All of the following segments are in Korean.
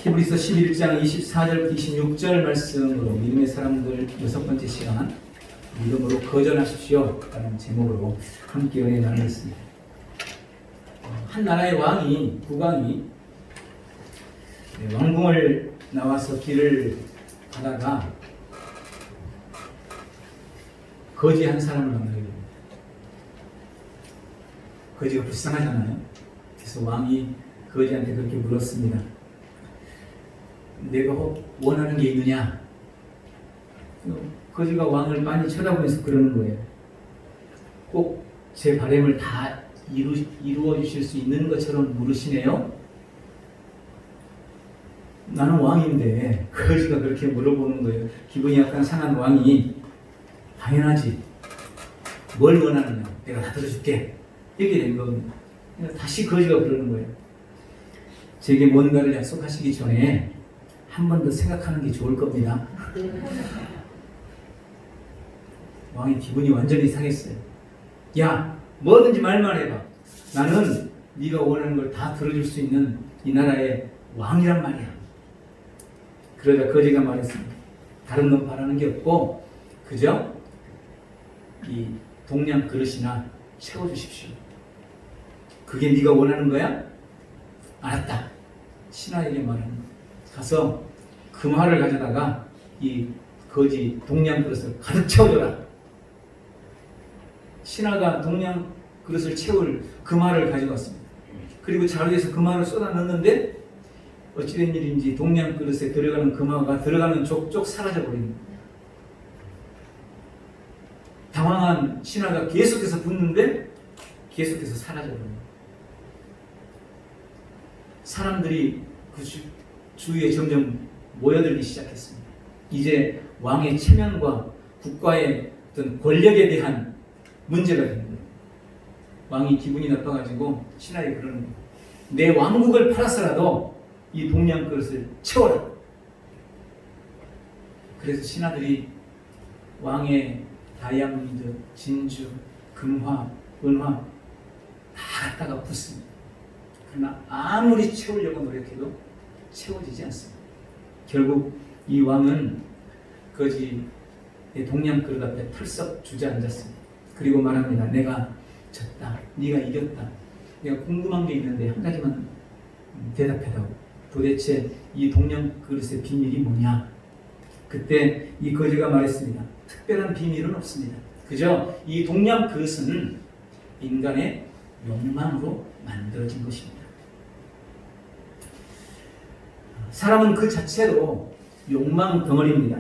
히브리서 11장 24절부터 26절 말씀으로 믿음의 사람들 6번째 시간 믿음으로 거절하십시오 라는 제목으로 함께 은혜 나누겠습니다. 한 나라의 왕이 국왕이 왕궁을 나와서 길을 가다가 거지 한 사람을 만나게 됩니다. 거지가 불쌍하잖아요. 그래서 왕이 거지한테 그렇게 물었습니다. 내가 원하는 게 있느냐? 거지가 왕을 많이 쳐다보면서 그러는 거예요. 꼭 제 바람을 다 이루어 주실 수 있는 것처럼 물으시네요. 나는 왕인데 거지가 그렇게 물어보는 거예요. 기분이 약간 상한 왕이 당연하지. 뭘 원하느냐? 내가 다 들어줄게. 이렇게 된 겁니다. 다시 거지가 그러는 거예요. 제게 뭔가를 약속하시기 전에 한 번 더 생각하는 게 좋을 겁니다. 왕의 기분이 완전히 상했어요. 야, 뭐든지 말만 해봐. 나는 네가 원하는 걸 다 들어줄 수 있는 이 나라의 왕이란 말이야. 그러자 거지가 말했습니다. 다른 건 바라는 게 없고 그저 이 동양 그릇이나 채워주십시오. 그게 네가 원하는 거야? 알았다. 신하에게 말하는 거야. 가서 금화를 가져다가 이 거지 동양 그릇을 가득 채워줘라. 신하가 동양 그릇을 채울 금화를 가져갔습니다. 그리고 자루에서 금화를 쏟아 넣는데 어찌된 일인지 동양 그릇에 들어가는 금화가 들어가는 족족 사라져 버립니다. 당황한 신하가 계속해서 붓는데 계속해서 사라져 버립니다. 사람들이 그 주위에 점점 모여들기 시작했습니다. 이제 왕의 체면과 국가의 어떤 권력에 대한 문제가 된 거예요. 왕이 기분이 나빠가지고 신하에 그러는 거예요. 내 왕국을 팔아서라도 이 동양 그릇을 채워라. 그래서 신하들이 왕의 다이아몬드, 진주, 금화, 은화 다 갖다가 붓습니다. 그러나 아무리 채우려고 노력해도 채워지지 않습니다. 결국 이 왕은 거지의 동양 그릇 앞에 털썩 주저앉았습니다. 그리고 말합니다. 내가 졌다. 네가 이겼다. 내가 궁금한 게 있는데 한 가지만 대답해다오. 도대체 이 동양 그릇의 비밀이 뭐냐? 그때 이 거지가 말했습니다. 특별한 비밀은 없습니다. 그저 이 동양 그릇은 인간의 욕망으로 만들어진 것입니다. 사람은 그 자체로 욕망 덩어리입니다.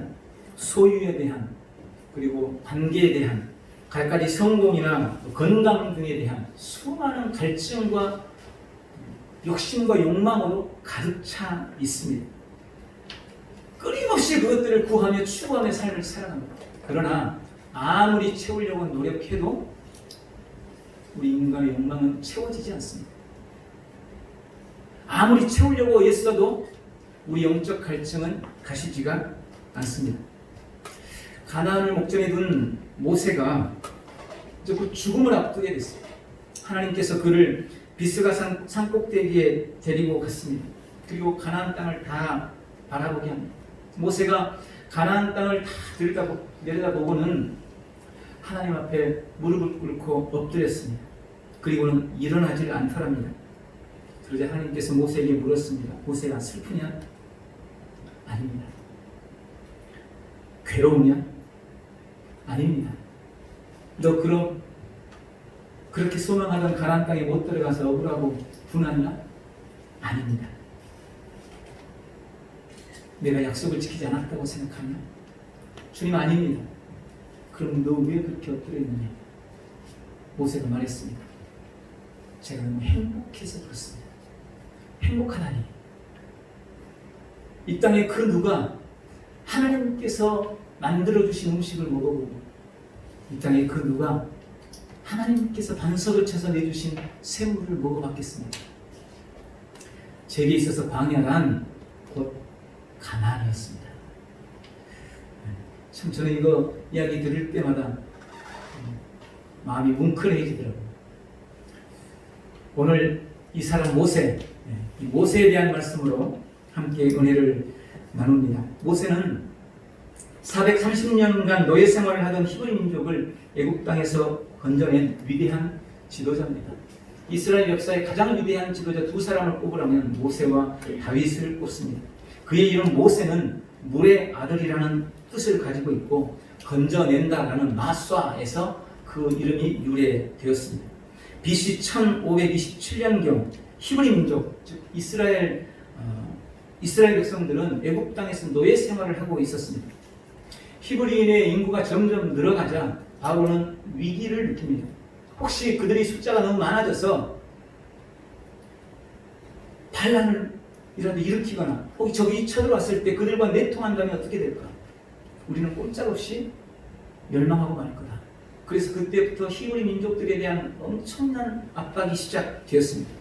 소유에 대한 그리고 관계에 대한 갖가지 성공이나 건강 등에 대한 수많은 갈증과 욕심과 욕망으로 가득 차 있습니다. 끊임없이 그것들을 구하며 추구하며 삶을 살아갑니다. 그러나 아무리 채우려고 노력해도 우리 인간의 욕망은 채워지지 않습니다. 아무리 채우려고 애써도 우리 영적 갈증은 가시지가 않습니다. 가나안을 목전에 둔 모세가 이제 그 죽음을 앞두게 됐어요. 하나님께서 그를 비스가 산 꼭대기에 데리고 갔습니다. 그리고 가나안 땅을 다 바라보게 합니다. 모세가 가나안 땅을 다 내려다보고는 하나님 앞에 무릎을 꿇고 엎드렸습니다. 그리고는 일어나질 않더랍니다. 그러자 하나님께서 모세에게 물었습니다. 모세야, 슬프냐? 아닙니다. 괴로우냐? 아닙니다. 너 그럼 그렇게 소망하던 가나안 땅에 못 들어가서 억울하고 분하냐? 아닙니다. 내가 약속을 지키지 않았다고 생각하냐? 주님, 아닙니다. 그럼 너 왜 그렇게 엎드려 있느냐? 모세가 말했습니다. 제가 너무 행복해서 그렇습니다. 행복하다니. 이 땅에 그 누가 하나님께서 만들어주신 음식을 먹어보고 이 땅에 그 누가 하나님께서 반석을 쳐서 내주신 샘물을 먹어봤겠습니까? 제게 있어서 광야란 곧 가나안이었습니다. 참 저는 이거 이야기 들을 때마다 마음이 뭉클해지더라고요. 오늘 이 사람 모세, 이 모세에 대한 말씀으로 함께 은혜를 나눕니다. 모세는 430년간 노예 생활을 하던 히브리 민족을 애굽 땅에서 건져낸 위대한 지도자입니다. 이스라엘 역사의 가장 위대한 지도자 두 사람을 꼽으라면 모세와 다윗을 꼽습니다. 그의 이름 모세는 물의 아들이라는 뜻을 가지고 있고 건져낸다라는 마쏴에서 그 이름이 유래되었습니다. BC 1527년경 히브리 민족, 즉 이스라엘 백성들은 애굽 땅에서 노예 생활을 하고 있었습니다. 히브리인의 인구가 점점 늘어가자 바로는 위기를 느낍니다. 혹시 그들이 숫자가 너무 많아져서 반란을 일으키거나 혹시 적이 쳐들어왔을 때 그들과 내통한다면 어떻게 될까? 우리는 꼼짝없이 멸망하고 말 거다. 그래서 그때부터 히브리 민족들에 대한 엄청난 압박이 시작되었습니다.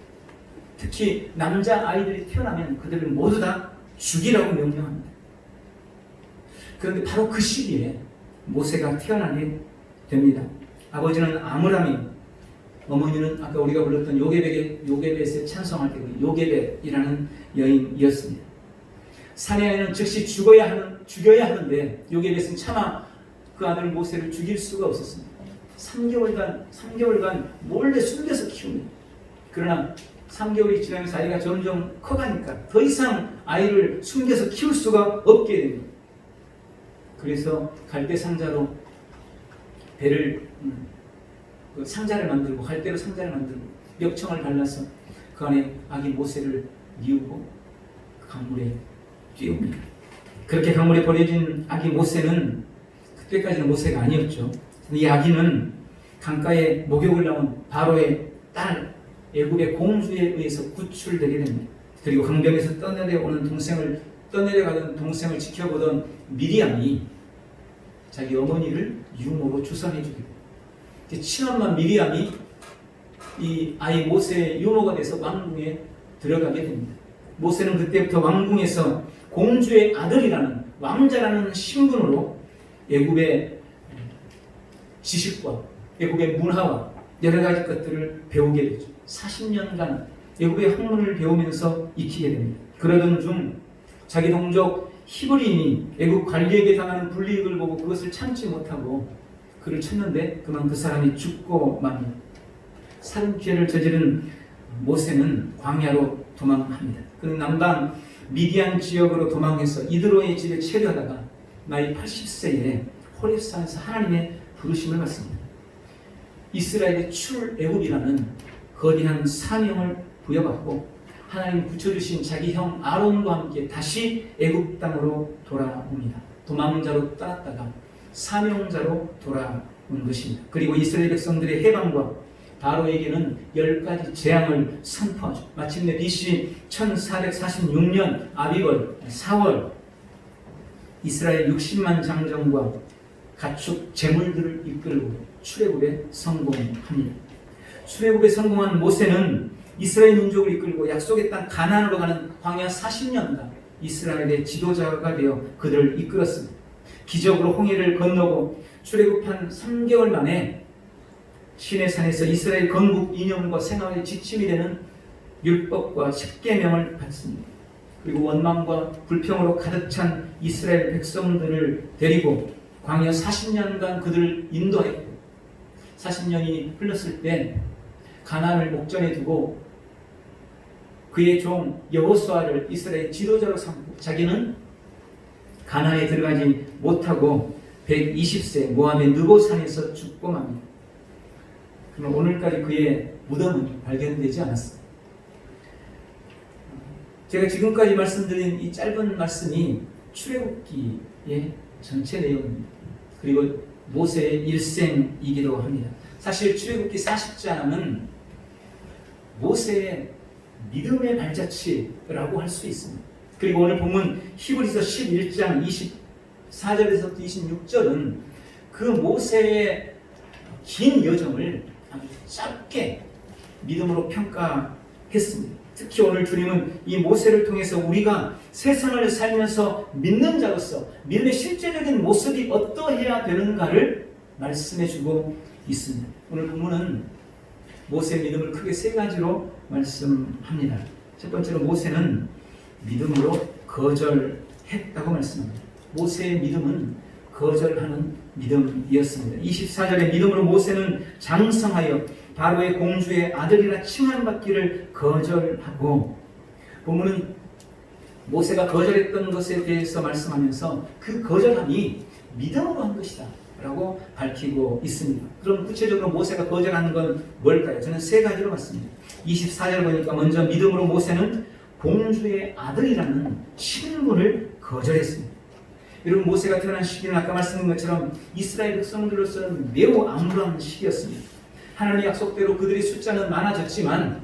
특히 남자 아이들이 태어나면 그들을 모두 다 죽이라고 명령합니다. 그런데 바로 그 시기에 모세가 태어나게 됩니다. 아버지는 아므람이, 어머니는 아까 우리가 불렀던 요게벳에 찬송할 때 요게벳이라는 여인이었습니다. 사내아이는 즉시 죽여야 하는데 요게벳은 차마 그 아들 모세를 죽일 수가 없었습니다. 3개월간 몰래 숨겨서 키웁니다. 그러나 3개월이 지나면서 아이가 점점 커가니까 더 이상 아이를 숨겨서 키울 수가 없게 됩니다. 그래서 갈대 상자로 상자를 만들고 갈대로 상자를 만들고 멱청을 발라서 그 안에 아기 모세를 뉘우고 강물에 띄웁니다. 그렇게 강물에 버려진 아기 모세는 그때까지는 모세가 아니었죠. 이 아기는 강가에 목욕을 나온 바로의 딸 애굽의 공주에 의해서 구출되게 됩니다. 그리고 강변에서 떠내려가던 동생을 지켜보던 미리암이 자기 어머니를 유모로 주선해 주게 됩니다. 친엄마 미리암이 이 아이 모세의 유모가 돼서 왕궁에 들어가게 됩니다. 모세는 그때부터 왕궁에서 공주의 아들이라는 왕자라는 신분으로 애굽의 지식과 애굽의 문화와 여러 가지 것들을 배우게 되죠. 40년간 애굽의 학문을 배우면서 익히게 됩니다. 그러던 중 자기 동족 히브리인이 애굽 관리에게 당하는 불이익을 보고 그것을 참지 못하고 그를 쳤는데 그만 그 사람이 죽고 맙니다. 살인죄를 저지른 모세는 광야로 도망합니다. 그는 남방 미디안 지역으로 도망해서 이드로의 집에 체류하다가 나이 80세에 호렙산에서 하나님의 부르심을 받습니다. 이스라엘의 출애굽이라는 거대한 사명을 부여받고 하나님 붙여주신 자기 형 아론과 함께 다시 애굽 땅으로 돌아옵니다. 도망자로 떠났다가 사명자로 돌아온 것입니다. 그리고 이스라엘 백성들의 해방과 바로에게는 10가지 재앙을 선포하죠. 마침내 BC 1446년 아비월 4월 이스라엘 60만 장정과 가축 재물들을 이끌고 출애굽에 성공합니다. 출애굽에 성공한 모세는 이스라엘 민족을 이끌고 약속의 땅 가나안으로 가는 광야 40년간 이스라엘의 지도자가 되어 그들을 이끌었습니다. 기적으로 홍해를 건너고 출애굽한 3개월 만에 시내산에서 이스라엘 건국 이념과 생활의 지침이 되는 율법과 십계명을 받습니다. 그리고 원망과 불평으로 가득 찬 이스라엘 백성들을 데리고 광야 40년간 그들을 인도했고 40년이 흘렀을 때 가나안을 목전에 두고 그의 종 여호수아를 이스라엘 지도자로 삼고 자기는 가나안에 들어가지 못하고 120세 모압의 느보산에서 죽고 맙니다. 그러나 오늘까지 그의 무덤은 발견되지 않았습니다. 제가 지금까지 말씀드린 이 짧은 말씀이 출애굽기의 전체 내용입니다. 그리고 모세의 일생이기도 합니다. 사실 출애굽기 40장은 모세의 믿음의 발자취라고 할 수 있습니다. 그리고 오늘 본문 히브리서 11장 24절에서 26절은 그 모세의 긴 여정을 아주 짧게 믿음으로 평가했습니다. 특히 오늘 주님은 이 모세를 통해서 우리가 세상을 살면서 믿는 자로서 믿음의 실제적인 모습이 어떠해야 되는가를 말씀해주고 있습니다. 오늘 본문은 모세의 믿음을 크게 세 가지로 말씀합니다. 첫 번째로 모세는 믿음으로 거절했다고 말씀합니다. 모세의 믿음은 거절하는 믿음이었습니다. 24절에 믿음으로 모세는 장성하여 바로의 공주의 아들이라 칭함받기를 거절하고, 본문은 모세가 거절했던 것에 대해서 말씀하면서 그 거절함이 믿음으로 한 것이다 라고 밝히고 있습니다. 그럼 구체적으로 모세가 거절한 건 뭘까요? 저는 세 가지로 봤습니다. 24절 보니까 먼저 믿음으로 모세는 공주의 아들이라는 신분을 거절했습니다. 여러분, 모세가 태어난 시기는 아까 말씀드린 것처럼 이스라엘 백성들로서는 매우 암울한 시기였습니다. 하나님의 약속대로 그들의 숫자는 많아졌지만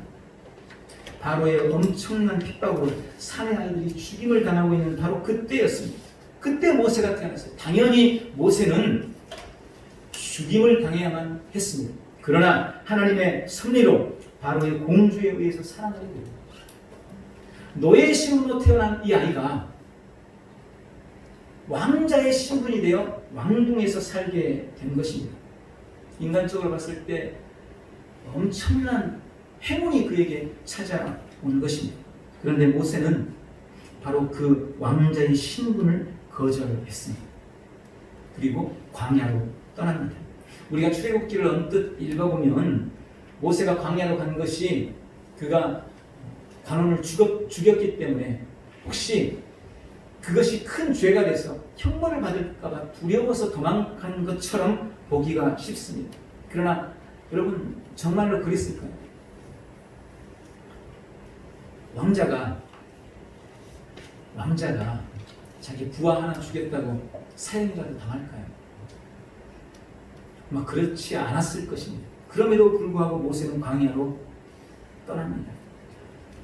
바로의 엄청난 핍박으로 사내 아이들이 죽임을 당하고 있는 바로 그때였습니다. 그때 모세가 태어났어요. 당연히 모세는 죽임을 당해야만 했습니다. 그러나 하나님의 섭리로 바로의 공주에 의해서 살아나게 됩니다. 노예의 신분으로 태어난 이 아이가 왕자의 신분이 되어 왕궁에서 살게 된 것입니다. 인간적으로 봤을 때 엄청난 행운이 그에게 찾아온 것입니다. 그런데 모세는 바로 그 왕자의 신분을 거절했습니다. 그리고 광야로 떠납니다. 우리가 출애굽기를 언뜻 읽어보면 모세가 광야로 간 것이 그가 관원을 죽였기 때문에 혹시 그것이 큰 죄가 돼서 형벌을 받을까봐 두려워서 도망간 것처럼 보기가 쉽습니다. 그러나 여러분, 정말로 그랬을까요? 왕자가 자기 부하 하나 죽였다고 사형이라도 당할까요? 아마 그렇지 않았을 것입니다. 그럼에도 불구하고 모세는 광야로 떠납니다.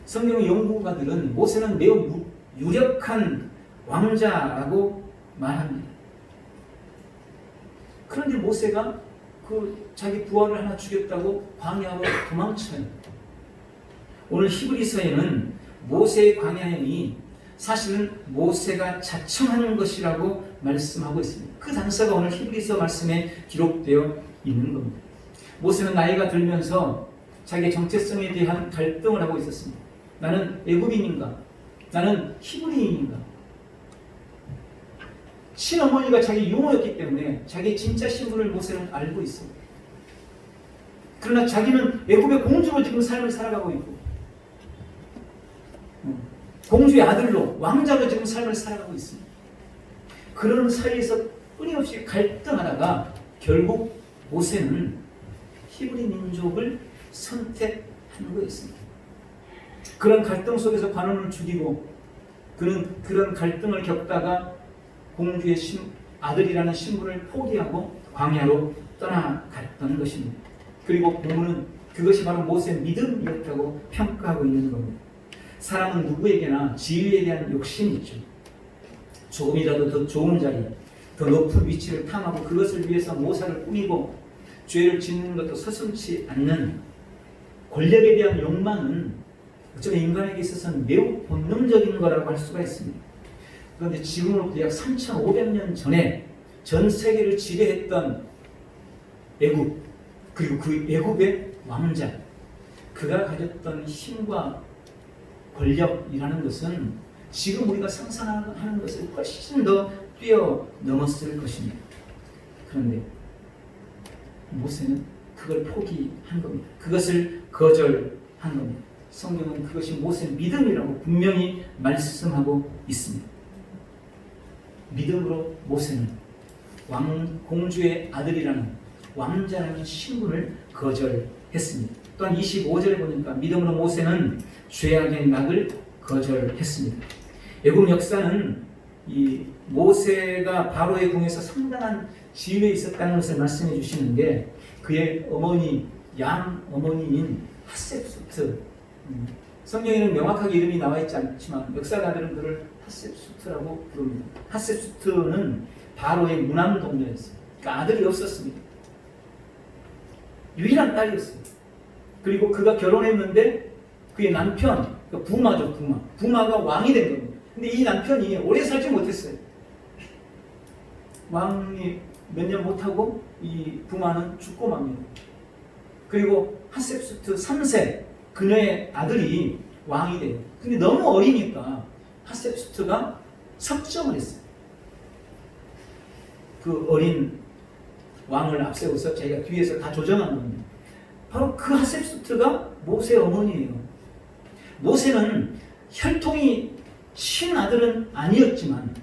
성경 연구가들은 모세는 매우 유력한 왕자라고 말합니다. 그런데 모세가 자기 부하를 하나 죽였다고 광야로 도망쳐요. 오늘 히브리서에는 모세의 광야행이 사실은 모세가 자청하는 것이라고 말씀하고 있습니다. 그 단서가 오늘 히브리서 말씀에 기록되어 있는 겁니다. 모세는 나이가 들면서 자기의 정체성에 대한 갈등을 하고 있었습니다. 나는 애굽인인가? 나는 히브리인인가? 친어머니가 자기 유모였기 때문에 자기의 진짜 신분을 모세는 알고 있습니다. 그러나 자기는 애굽의 공주로 지금 삶을 살아가고 있고 공주의 아들로 왕자로 지금 삶을 살아가고 있습니다. 그런 사이에서 끊임없이 갈등하다가 결국 모세는 히브리 민족을 선택한 거였습니다. 그런 갈등 속에서 관원을 죽이고 그는 그런 갈등을 겪다가 공주의 아들이라는 신분을 포기하고 광야로 떠나갔던 것입니다. 그리고 본문은 그것이 바로 모세의 믿음이었다고 평가하고 있는 겁니다. 사람은 누구에게나 지위에 대한 욕심이 있죠. 조금이라도 더 좋은 자리, 더 높은 위치를 탐하고 그것을 위해서 모사를 꾸미고 죄를 짓는 것도 서슴지 않는 권력에 대한 욕망은 어쩌면 인간에게 있어서는 매우 본능적인 거라고 할 수가 있습니다. 그런데 지금으로부터 약 3,500년 전에 전 세계를 지배했던 애굽, 그리고 그 애굽의 왕자, 그가 가졌던 힘과 권력이라는 것은 지금 우리가 상상하는 것을 훨씬 더 뛰어넘었을 것입니다. 그런데 모세는 그걸 포기한 겁니다. 그것을 거절한 겁니다. 성경은 그것이 모세의 믿음이라고 분명히 말씀하고 있습니다. 믿음으로 모세는 공주의 아들이라는 왕자라는 신분을 거절했습니다. 또한 25절에 보니까 믿음으로 모세는 죄악의 낙을 거절했습니다. 애굽 역사는 이 모세가 바로의 궁에서 상당한 지위에 있었다는 것을 말씀해 주시는데 그의 어머니, 양 어머니인 핫셉수트, 성경에는 명확하게 이름이 나와 있지 않지만 역사가들은 그를 핫셉수트라고 부릅니다. 핫셉수트는 바로의 무남 동료였어요. 그러니까 아들이 없었습니다. 유일한 딸이었습니다. 그리고 그가 결혼했는데 그의 남편, 부마죠, 부마가 왕이 된 겁니다. 근데 이 남편이 오래 살지 못했어요. 왕이 몇 년 못하고 이 부마는 죽고 맙니다. 그리고 핫셉수트 3세 그녀의 아들이 왕이 돼요. 근데 너무 어리니까 하셉스트가 석정을 했어요. 그 어린 왕을 앞세워서 자기가 뒤에서 다 조정한 겁니다. 바로 그 하셉스트가 모세의 어머니예요. 모세는 혈통이 친아들은 아니었지만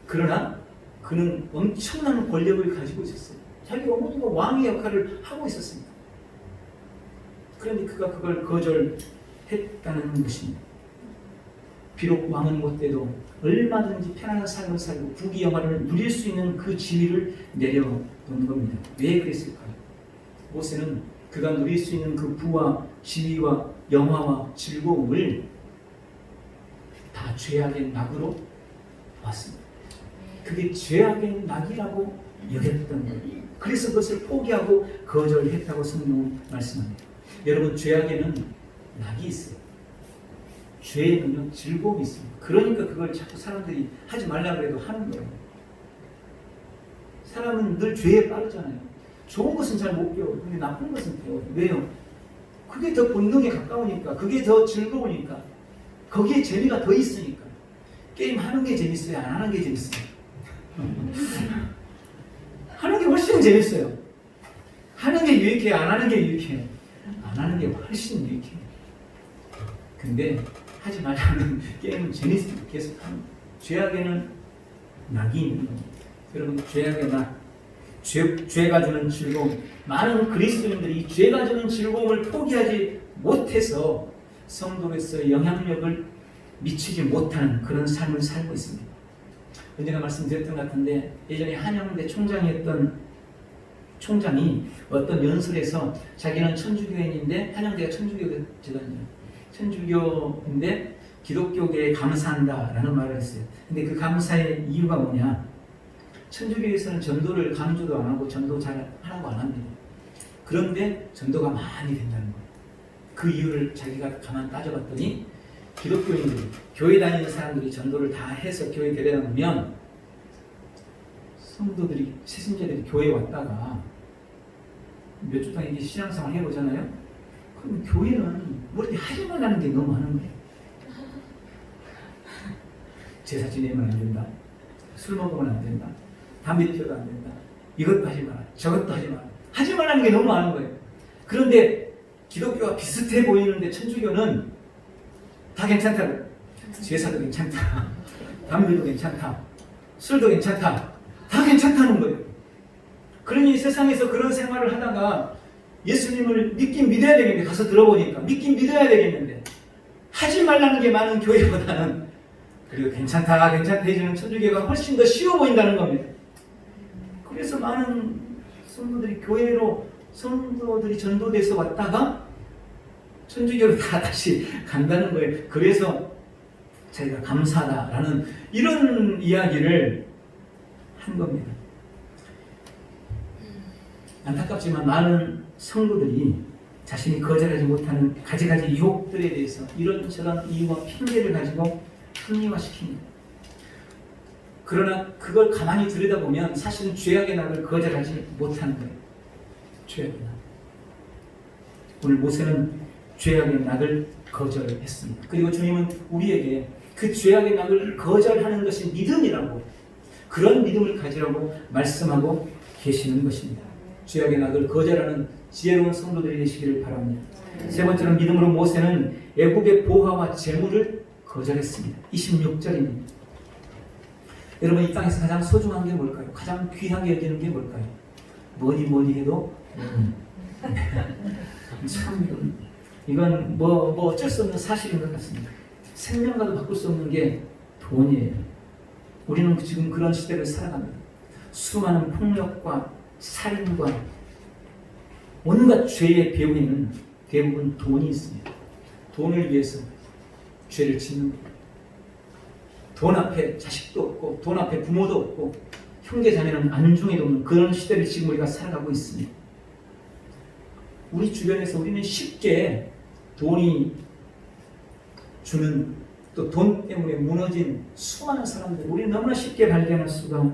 그러나 그는 엄청난 권력을 가지고 있었어요. 자기 어머니가 왕의 역할을 하고 있었습니다. 그런데 그가 그걸 거절했다는 것입니다. 비록 왕은 못돼도 얼마든지 편안한 삶을 살고 부귀 영화를 누릴 수 있는 그 지위를 내려놓은 겁니다. 왜 그랬을까요? 모세는 그가 누릴 수 있는 그 부와 지위와 영화와 즐거움을 다 죄악의 낙으로 봤습니다. 그게 죄악의 낙이라고 여겼던 거예요. 그래서 그것을 포기하고 거절했다고 성경은 말씀합니다. 여러분, 죄악에는 낙이 있어요. 죄에는 즐거움이 있습니다. 그러니까 그걸 자꾸 사람들이 하지 말라고 해도 하는 거예요. 사람은 늘 죄에 빠르잖아요. 좋은 것은 잘 못 배워요. 근데 나쁜 것은 배워요. 왜요? 그게 더 본능에 가까우니까, 그게 더 즐거우니까, 거기에 재미가 더 있으니까. 게임 하는 게 재밌어요? 안 하는 게 재밌어요? 하는 게 훨씬 재밌어요. 하는 게 유익해요? 안 하는 게 유익해요? 안 하는 게 훨씬 유익해요. 근데 하지 말라는 게임은 재밌습니다. 계속 하는 거예요. 죄악에는 낙이 있는 겁니다. 여러분, 죄악의 낙, 죄가 주는 즐거움, 많은 그리스도인들이 죄가 주는 즐거움을 포기하지 못해서 성도로서의 영향력을 미치지 못하는 그런 삶을 살고 있습니다. 언젠가 말씀드렸던 것 같은데, 예전에 한영대 총장이었던 총장이 어떤 연설에서 자기는 천주교인인데, 한영대가 천주교 재단이에요. 천주교인데 기독교계에 감사한다라는 말을 했어요. 근데 그 감사의 이유가 뭐냐? 천주교에서는 전도를 강조도 안 하고 전도 잘 하라고 안 합니다. 그런데 전도가 많이 된다는 거예요. 그 이유를 자기가 가만 따져봤더니 기독교인들, 교회 다니는 사람들이 전도를 다 해서 교회 데려다놓으면 성도들이, 세신자들이 교회에 왔다가 몇 주 동안 이제 신앙생활 해보잖아요. 그럼 교회는 뭐 이렇게 하지 말라는 게 너무 많은 거예요. 제사 지내면 안 된다. 술 먹으면 안 된다. 담배 피워도 안 된다. 이것도 하지 마라. 저것도 하지 마라. 하지 말라는 게 너무 많은 거예요. 그런데 기독교와 비슷해 보이는데 천주교는 다 괜찮다고. 제사도 괜찮다. 담배도 괜찮다. 술도 괜찮다. 다 괜찮다는 거예요. 그러니 세상에서 그런 생활을 하다가 예수님을 믿긴 믿어야 되겠는데, 가서 들어보니까 믿긴 믿어야 되겠는데 하지 말라는 게 많은 교회보다는 그리고 괜찮다 해주는 천주교가 훨씬 더 쉬워 보인다는 겁니다. 그래서 많은 성도들이 교회로, 성도들이 전도돼서 왔다가 천주교로 다 다시 간다는 거예요. 그래서 자기가 감사하다라는 이런 이야기를 한 겁니다. 안타깝지만 많은 성도들이 자신이 거절하지 못하는 가지가지 유혹들에 대해서 이런저런 이유와 핑계를 가지고 합리화시킵니다. 그러나 그걸 가만히 들여다보면 사실은 죄악의 낙을 거절하지 못하는 거예요. 죄악의 낙. 오늘 모세는 죄악의 낙을 거절했습니다. 그리고 주님은 우리에게 그 죄악의 낙을 거절하는 것이 믿음이라고, 그런 믿음을 가지라고 말씀하고 계시는 것입니다. 죄악의 낙을 거절하는 지혜로운 성도들이 되시기를 바랍니다. 세 번째로 믿음으로 모세는 애굽의 보화와 재물을 거절했습니다. 26절입니다. 여러분, 이 땅에서 가장 소중한 게 뭘까요? 가장 귀하게 여기는 게 뭘까요? 뭐니 해도 참 이건 뭐 어쩔 수 없는 사실인 것 같습니다. 생명과도 바꿀 수 없는 게 돈이에요. 우리는 지금 그런 시대를 살아갑니다. 수많은 폭력과 살인과 온갖 죄의 배후에는 대부분 돈이 있습니다. 돈을 위해서 죄를 짓는 겁니다. 돈 앞에 자식도 없고, 돈 앞에 부모도 없고, 형제 자매는 안중에도 없는 그런 시대를 지금 우리가 살아가고 있습니다. 우리 주변에서 우리는 쉽게 돈이 주는, 또 돈 때문에 무너진 수많은 사람들, 우리는 너무나 쉽게 발견할 수가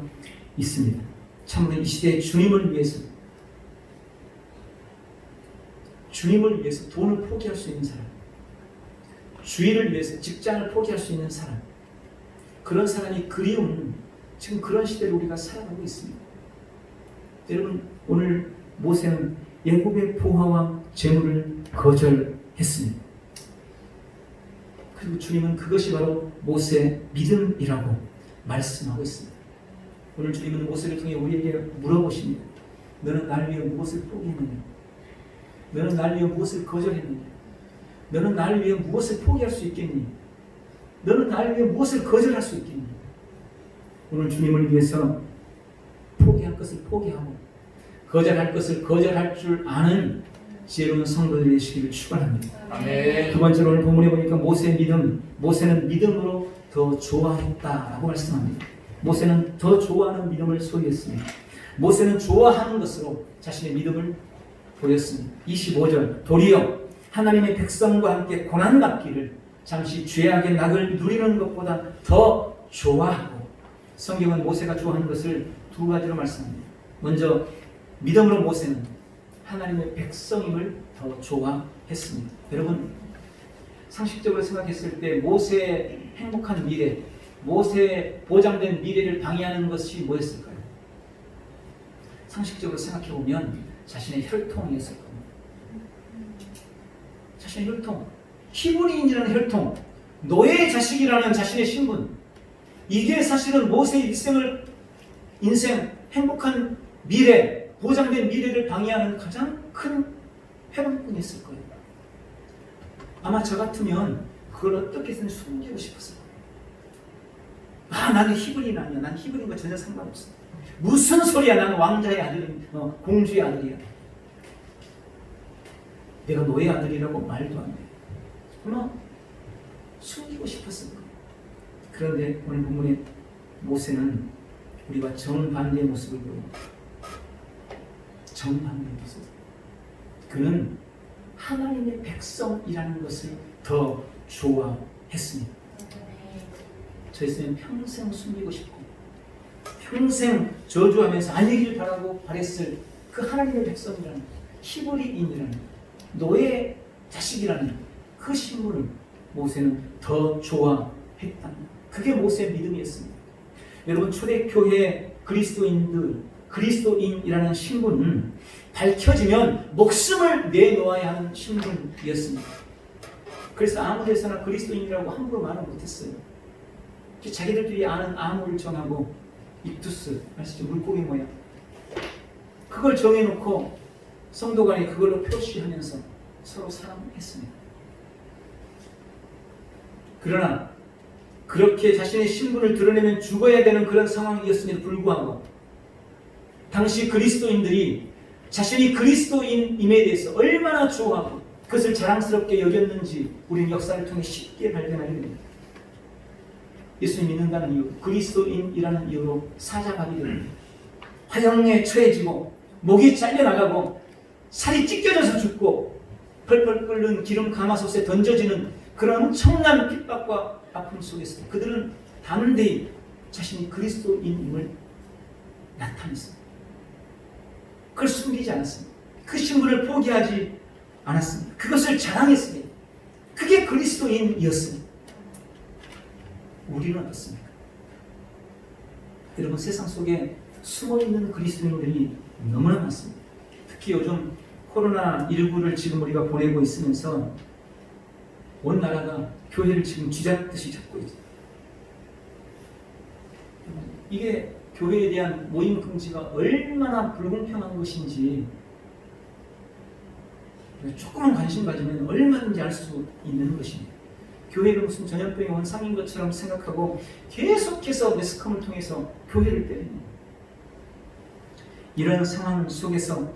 있습니다. 참으로 이 시대에 주님을 위해서 돈을 포기할 수 있는 사람, 주의를 위해서 직장을 포기할 수 있는 사람, 그런 사람이 그리운 지금 그런 시대를 우리가 살아가고 있습니다. 여러분, 오늘 모세는 애굽의 보화와 재물을 거절했습니다. 그리고 주님은 그것이 바로 모세의 믿음이라고 말씀하고 있습니다. 오늘 주님은 모세를 통해 우리에게 물어보십니다. 너는 나를 위해 무엇을 포기했느냐? 너는 나를 위해 무엇을 거절했느냐? 너는 나를 위해 무엇을 포기할 수 있겠니? 너는 나를 위해 무엇을 거절할 수 있겠니? 오늘 주님을 위해서 포기할 것을 포기하고 거절할 것을 거절할 줄 아는 지혜로운 성도들이 되시기를 축원합니다. 아멘. 두 번째로 오늘 본문에 보니까 모세의 믿음, 모세는 믿음으로 더 좋아했다라고 말씀합니다. 모세는 더 좋아하는 믿음을 소유했습니다. 모세는 좋아하는 것으로 자신의 믿음을 보였습니다. 25절, 도리어 하나님의 백성과 함께 고난받기를 잠시 죄악의 낙을 누리는 것보다 더 좋아하고, 성경은 모세가 좋아하는 것을 두 가지로 말씀합니다. 먼저 믿음으로 모세는 하나님의 백성임을 더 좋아했습니다. 여러분, 상식적으로 생각했을 때 모세의 행복한 미래, 모세의 보장된 미래를 방해하는 것이 뭐였을까요? 상식적으로 생각해보면 자신의 혈통이었을 겁니다. 자신의 혈통, 히브리인이라는 혈통, 노예의 자식이라는 자신의 신분, 이게 사실은 모세의 인생 행복한 미래, 보장된 미래를 방해하는 가장 큰 회방꾼이었을 거예요. 아마 저 같으면 그걸 어떻게든 숨기고 싶었을 거예요. 아, 나는 히브리인 아니야. 난 히브리인과 전혀 상관없어. 무슨 소리야. 나는 왕자의 아들이, 공주의 아들이야. 내가 노예 아들이라고 말도 안 돼. 아마 숨기고 싶었을 거예요. 그런데 오늘 본문에 모세는 우리와 정반대의 모습을 보입니다. 정반대의 모습. 그는 하나님의 백성이라는 것을 더 좋아했습니다. 저였으면 평생 숨기고 싶고 평생 저주하면서 알리기를 바라고 바랬을 그 하나님의 백성이라는, 히브리인이라는, 노예 자식이라는 그 신분을 모세는 더 좋아했다. 그게 모세의 믿음이었습니다. 여러분, 초대교회 그리스도인이라는 신분은 밝혀지면 목숨을 내놓아야 하는 신분이었습니다. 그래서 아무 데서나 그리스도인이라고 함부로 말을 못했어요. 자기들끼리 아는 암호를 정하고, 입투스, 아시죠? 물고기 모양, 그걸 정해놓고 성도 간에 그걸로 표시하면서 서로 사랑했습니다. 그러나 그렇게 자신의 신분을 드러내면 죽어야 되는 그런 상황이었음에도 불구하고 당시 그리스도인들이 자신이 그리스도인임에 대해서 얼마나 좋아하고 그것을 자랑스럽게 여겼는지 우리는 역사를 통해 쉽게 발견하게 됩니다. 예수님 믿는다는 이유, 그리스도인이라는 이유로 사자가게 됩니다. 화형에 처해지고 목이 잘려나가고 살이 찢겨져서 죽고 펄펄 끓는 기름 가마솥에 던져지는 그런 엄청난 핍박과 아픔 속에서 그들은 담대히 자신이 그리스도인임을 나타냈습니다. 그걸 숨기지 않았습니다. 그 신분을 포기하지 않았습니다. 그것을 자랑했습니다. 그게 그리스도인이었습니다. 우리는 어떻습니까? 여러분, 세상 속에 숨어있는 그리스도인들이 너무나 많습니다. 특히 요즘 코로나19를 지금 우리가 보내고 있으면서 온 나라가 교회를 지금 쥐잡듯이 잡고 있어요. 이게 교회에 대한 모임 금지가 얼마나 불공평한 것인지 조금만 관심 가지면 얼마든지 알 수 있는 것입니다. 교회가 무슨 전염병의 원상인 것처럼 생각하고 계속해서 매스컴을 통해서 교회를 때립니다. 이런 상황 속에서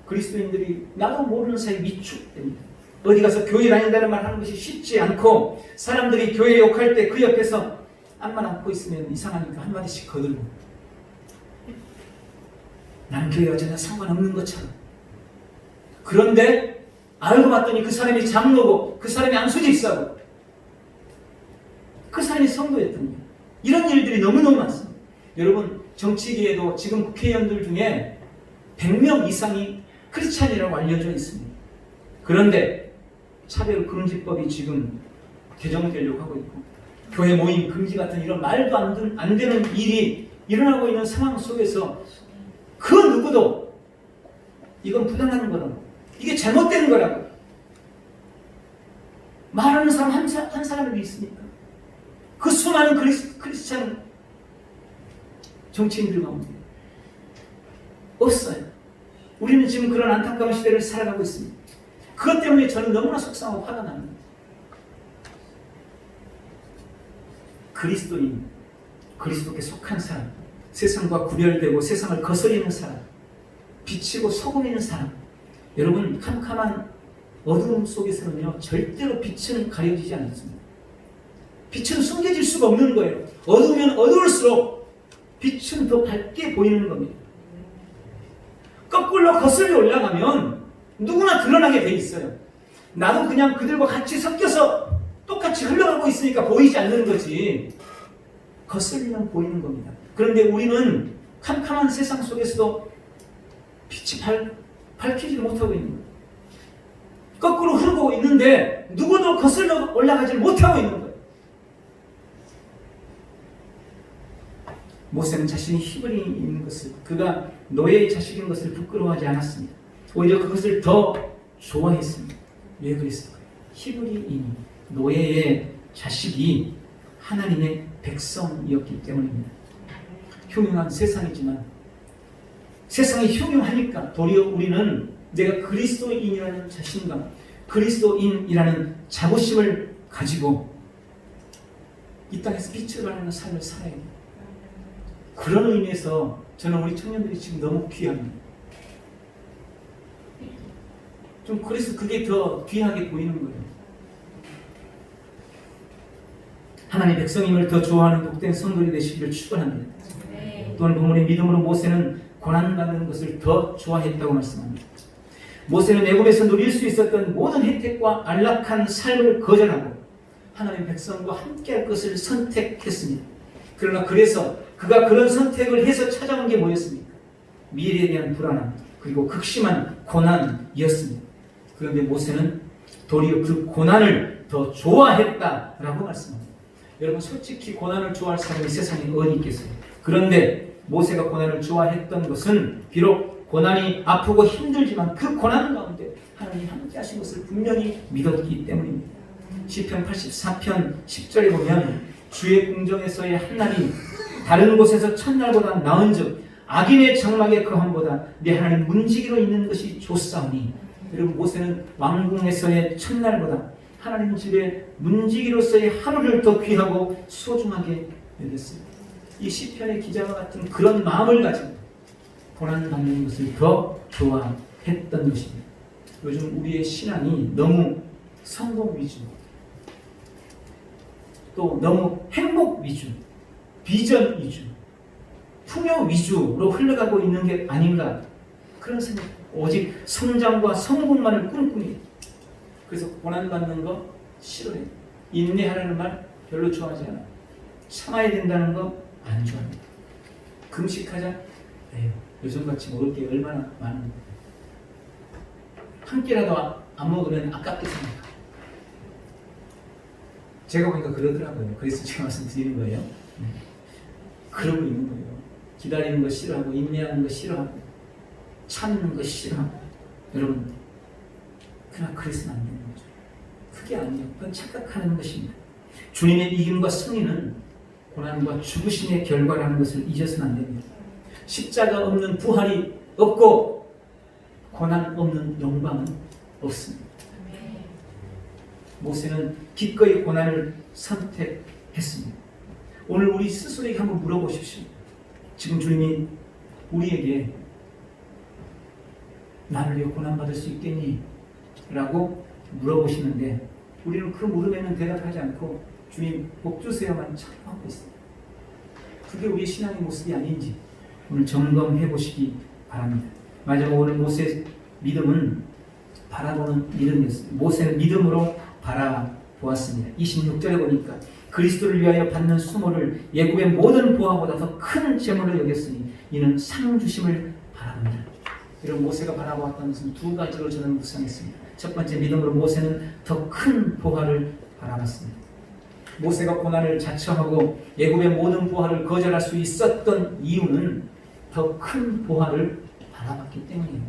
그리스도인들이 나도 모르는 사이 위축됩니다. 어디 가서 교회 다닌다는 말 하는 것이 쉽지 않고, 사람들이 교회 욕할 때 그 옆에서 앞만 안고 있으면 이상하니까 한마디씩 거들고, 나는 교회와 전혀 상관없는 것처럼. 그런데 알고 봤더니 그 사람이 장로고 그 사람이 안수집사고 그 사람이 성도였던 거예요. 이런 일들이 너무너무 많습니다. 여러분, 정치계에도 지금 국회의원들 중에 100명 이상이 크리스찬이라고 알려져 있습니다. 그런데 차별금지법이 지금 개정되려고 하고 있고, 교회 모임 금지 같은 이런 말도 안 되는 일이 일어나고 있는 상황 속에서 그 누구도 이건 부당한 거라고, 이게 잘못된 거라고 말하는 사람 한 사람이 있습니까? 그 수많은 크리스찬 정치인들 가운데 없어요. 우리는 지금 그런 안타까운 시대를 살아가고 있습니다. 그것 때문에 저는 너무나 속상하고 화가 납니다. 그리스도인, 그리스도께 속한 사람, 세상과 구별되고 세상을 거스리는 사람, 빛이고 소금이는 사람, 여러분 캄캄한 어두움 속에서는요 절대로 빛은 가려지지 않습니다. 빛은 숨겨질 수가 없는 거예요. 어두우면 어두울수록 빛은 더 밝게 보이는 겁니다. 거꾸로 거슬려 올라가면 누구나 드러나게 돼 있어요. 나도 그냥 그들과 같이 섞여서 똑같이 흘러가고 있으니까 보이지 않는 거지, 거슬리면 보이는 겁니다. 그런데 우리는 캄캄한 세상 속에서도 빛이 밝히지 못하고 있는 거예요. 거꾸로 흐르고 있는데 누구도 거슬러 올라가지 못하고 있는 거예요. 모세는 자신이 히브리인이 있는 것을, 그가 노예의 자식인 것을 부끄러워하지 않았습니다. 오히려 그것을 더 좋아했습니다. 왜 그랬을까요? 히브리인이, 노예의 자식이 하나님의 백성이었기 때문입니다. 흉흉한 세상이지만 세상이 흉흉하니까 도리어 우리는 내가 그리스도인이라는 자신감, 그리스도인이라는 자부심을 가지고 이 땅에서 빛을 발하는 삶을 살아야 돼요. 그런 의미에서 저는 우리 청년들이 지금 너무 귀합니다. 좀 그래서 그게 더 귀하게 보이는 거예요. 하나님의 백성임을 더 좋아하는 복된 성도이 되시기를 축원합니다. 또한 본문의 믿음으로 모세는 고난받는 것을 더 좋아했다고 말씀합니다. 모세는 애굽에서 누릴 수 있었던 모든 혜택과 안락한 삶을 거절하고 하나님의 백성과 함께할 것을 선택했습니다. 그러나 그래서 그가 그런 선택을 해서 찾아온 게 뭐였습니까? 미래에 대한 불안함, 그리고 극심한 고난이었습니다. 그런데 모세는 도리어 그 고난을 더 좋아했다라고 말씀합니다. 여러분 솔직히 고난을 좋아할 사람이 세상에 어디 있겠어요? 그런데 모세가 고난을 좋아했던 것은 비록 고난이 아프고 힘들지만 그 고난 가운데 하나님이 함께 하신 것을 분명히 믿었기 때문입니다. 시편 84편 10절에 보면 주의 궁정에서의 한날이 다른 곳에서 첫날보다 나은즉 악인의 장막의 거함보다 내 하나님 문지기로 있는 것이 좋사오니. 여러분 모세는 왕궁에서의 첫날보다 하나님 집의 문지기로서의 하루를 더 귀하고 소중하게 여겼습니다. 이 시편의 기자와 같은 그런 마음을 가지고 고난받는 것을 더 좋아했던 것입니다. 요즘 우리의 신앙이 너무 성공 위주, 또 너무 행복 위주, 비전 위주, 풍요 위주로 흘러가고 있는 게 아닌가, 그런 생각. 오직 성장과 성공만을 꿈꾸니, 그래서 고난받는 거 싫어해. 인내하라는 말 별로 좋아하지 않아. 참아야 된다는 거 안 좋아합니다. 금식하자. 에휴, 요즘같이 먹을 게 얼마나 많은데 한 끼라도 안 먹으면 아깝게 생각하고. 제가 보니까 그러더라고요. 그래서 제가 말씀드리는 거예요. 네. 그러고 있는 거예요. 기다리는 거 싫어하고, 인내하는 거 싫어하고, 참는 거 싫어하고. 여러분, 그냥 그래서는 안 되는 거죠. 그게 아니에요. 그건 착각하는 것입니다. 주님의 이김과 승리는 고난과 죽으심의 결과라는 것을 잊어서는 안 됩니다. 십자가 없는 부활이 없고 고난 없는 영광은 없습니다. 모세는 기꺼이 고난을 선택했습니다. 오늘 우리 스스로에게 한번 물어보십시오. 지금 주님이 우리에게 나를 위해 고난받을 수 있겠니? 라고 물어보시는데 우리는 그 물음에는 대답하지 않고 주님 복 주세요만 착각하고 있습니다. 그게 우리의 신앙의 모습이 아닌지 오늘 점검해 보시기 바랍니다. 마지막 오늘 모세의 믿음은 바라보는 믿음이었습니다. 모세는 믿음으로 바라보았습니다. 26절에 보니까 그리스도를 위하여 받는 수모를 애굽의 모든 보화보다 더 큰 재물로 여겼으니 이는 상 주심을 바랍니다. 이런 모세가 바라보았던 것은 두 가지로 저는 묵상했습니다. 첫 번째, 믿음으로 모세는 더 큰 보화를 바라봤습니다. 모세가 고난을 자처하고 애굽의 모든 보화를 거절할 수 있었던 이유는 더 큰 보화를 바라봤기 때문이에요.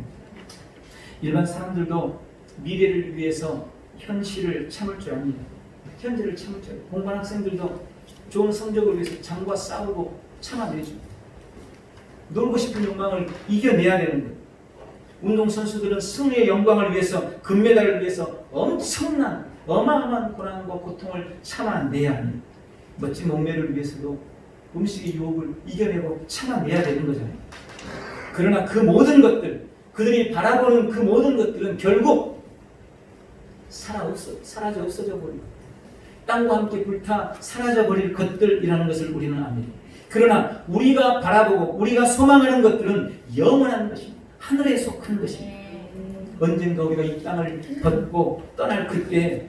일반 사람들도 미래를 위해서 현실을 참을 줄 압니다. 현재를 참을 줄 알아요. 공부한 학생들도 좋은 성적을 위해서 장과 싸우고 참아내죠. 놀고 싶은 욕망을 이겨내야 되는 거예요. 운동선수들은 승리의 영광을 위해서, 금메달을 위해서 엄청난 어마어마한 고난과 고통을 참아내야 합니다. 멋진 몸매를 위해서도 음식의 유혹을 이겨내고 참아내야 되는 거잖아요. 그러나 그 모든 것들, 그들이 바라보는 그 모든 것들은 결국 사라져 없어져 버리고 땅과 함께 불타 사라져 버릴 것들이라는 것을 우리는 압니다. 그러나 우리가 바라보고 우리가 소망하는 것들은 영원한 것입니다. 하늘에 속한 것입니다. 언젠가 우리가 이 땅을 벗고 떠날 그때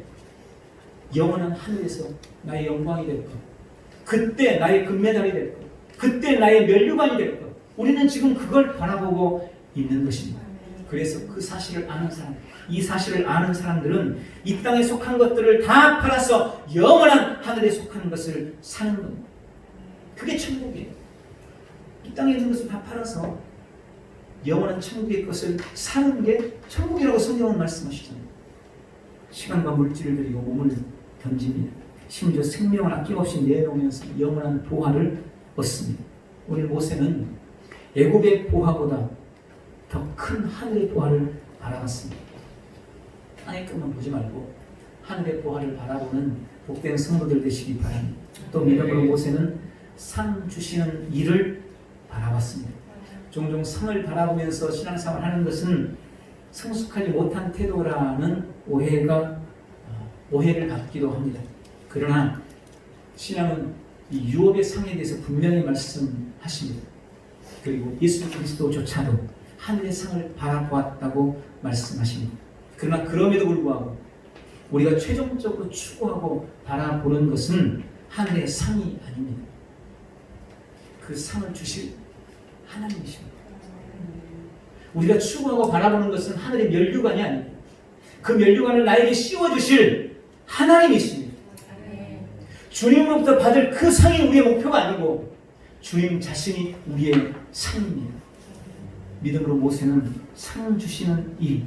영원한 하늘에서 나의 영광이 될 것, 그때 나의 금메달이 될 것, 그때 나의 면류관이 될 것, 우리는 지금 그걸 바라보고 있는 것입니다. 그래서 그 사실을 아는 사람, 이 사실을 아는 사람들은 이 땅에 속한 것들을 다 팔아서 영원한 하늘에 속한 것을 사는 겁니다. 그게 천국이에요. 이 땅에 있는 것을 다 팔아서 영원한 천국의 것을 사는 게 천국이라고 성경은 말씀하시잖아요. 시간과 물질을 들이고 몸을 던집니다. 심지어 생명을 아낌없이 내놓으면서 영원한 보화를 얻습니다. 오늘 모세는 애굽의 보화보다 더 큰 하늘의 보화를 바라봤습니다. 땅의 것만 보지 말고 하늘의 보화를 바라보는 복된 성도들 되시기 바랍니다. 또 믿음으로 모세는 상 주시는 이를 바라봤습니다. 종종 상을 바라보면서 신앙생활을 하는 것은 성숙하지 못한 태도라는 오해를 받기도 합니다. 그러나 신앙은 이 유업의 상에 대해서 분명히 말씀하십니다. 그리고 예수 그리스도조차도 하늘의 상을 바라보았다고 말씀하십니다. 그러나 그럼에도 불구하고 우리가 최종적으로 추구하고 바라보는 것은 하늘의 상이 아닙니다. 그 상을 주실 하나님이십니다. 우리가 추구하고 바라보는 것은 하늘의 면류관이 아닙니다. 그 면류관을 나에게 씌워주실 하나님이십니다. 주님으로부터 받을 그 상이 우리의 목표가 아니고 주님 자신이 우리의 상입니다. 믿음으로 모세는 상 주시는 이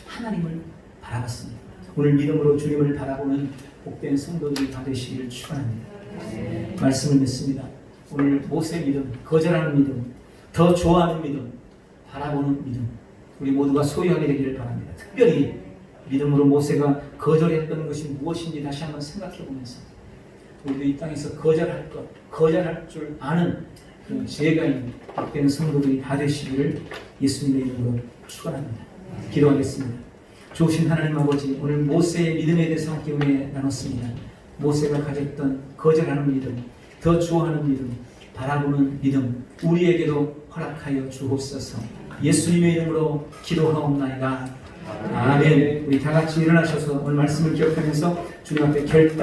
하나님을 바라봤습니다. 오늘 믿음으로 주님을 바라보는 복된 성도들이 다 되시기를 축원합니다. 말씀을 믿습니다. 오늘 모세의 믿음, 거절하는 믿음, 더 좋아하는 믿음, 바라보는 믿음, 우리 모두가 소유하게 되기를 바랍니다. 특별히 믿음으로 모세가 거절했던 것이 무엇인지 다시 한번 생각해 보면서 우리도 이 땅에서 거절할 줄 아는 그런 지혜가 있는 복된 성도들이 다 되시기를 예수님의 이름으로 축원합니다. 기도하겠습니다. 좋으신 하나님 아버지, 오늘 모세의 믿음에 대해서 함께 은혜 나눴습니다. 모세가 가졌던 거절하는 믿음, 더 좋아하는 믿음, 바라보는 믿음, 우리에게도 허락하여 주옵소서. 예수님의 이름으로 기도하옵나이다. 아멘. 우리 다 같이 일어나셔서 오늘 말씀을 기억하면서 주님 앞에 결단